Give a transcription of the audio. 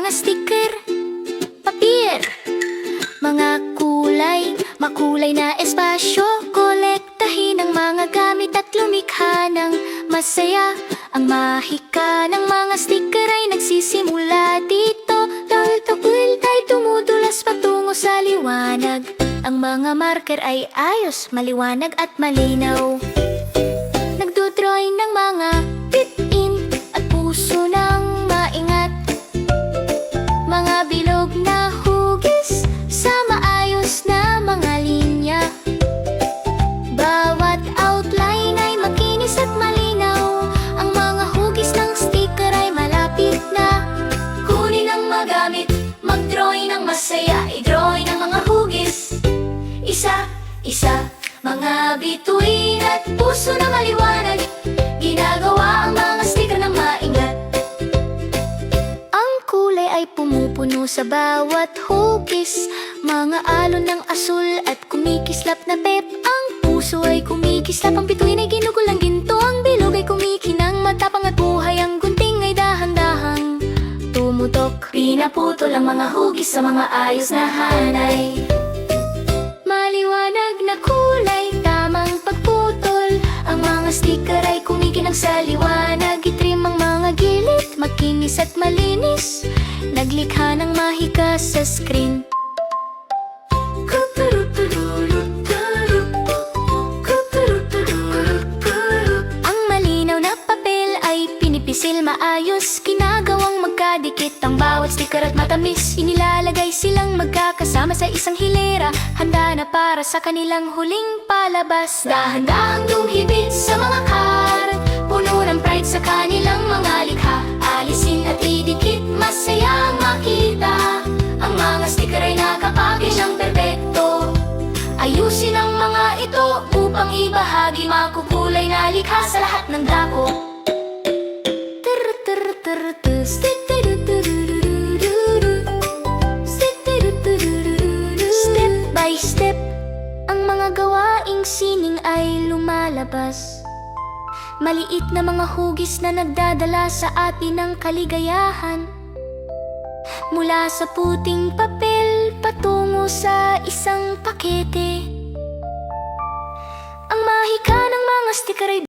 mga sticker, papir, mga kulay, makulay na espasyo. Kolektahin ang mga gamit at lumikha ng masaya. Ang mahika ng mga sticker ay nagsisimula dito. Tawil tayo tumutulas patungo sa liwanag. Ang mga marker ay ayos, maliwanag at malinaw. Nagdodrawing ng mga bit-in at puso ng maingat. Mga bilog na hugis sa maayos na mga linya. Bawat outline ay makinis at malinaw. Ang mga hugis ng sticker ay malapit na. Kunin ang magamit, mag-drawing ng masaya. I-drawing ang mga hugis isa-isa, mga bituin at puso na maliwanag. Ginagawa ang mga sticker ng maingat. Ang kulay ay pumupuno sa bawat hugis. Mga alon ng asul at kumikislap na pep. Ang puso ay kumikislap, ang bituin ay ginugulang ginto. Ang bilog ay kumikinang matapang at buhay. Ang gunting ay dahan-dahang tumutok. Pinaputol ang mga hugis sa mga ayos na hanay. Maliwanag na kulay, tamang pagputol. Ang mga sticker ay kumikinang sa liwanag. Itrim ang mga gilid, makinis at malinis. Naglikha ng mahika sa screen. Ang malinaw na papel ay pinipisil maayos. Ginagawang magkadikit ang bawat sticker at matamis. Inilalagay silang magkakasama sa isang hilera. Handa na para sa kanilang huling palabas. Dahan-dahang dumhibit sa mga karat, puno ng pride sa kanilang mga likha. Alisin at idikit, masaya ang makita. Ang mga sticker ay nakapackage ng perpekto. Ayusin ang mga ito upang ibahagi. Makukulay na likha sa lahat ng dako. Step by step, ang mga gawaing sining ay lumalabas. Maliit na mga hugis na nagdadala sa atin ng kaligayahan. Mula sa puting papel patungo sa isang pakete. Ang mahika ng mga sticker ay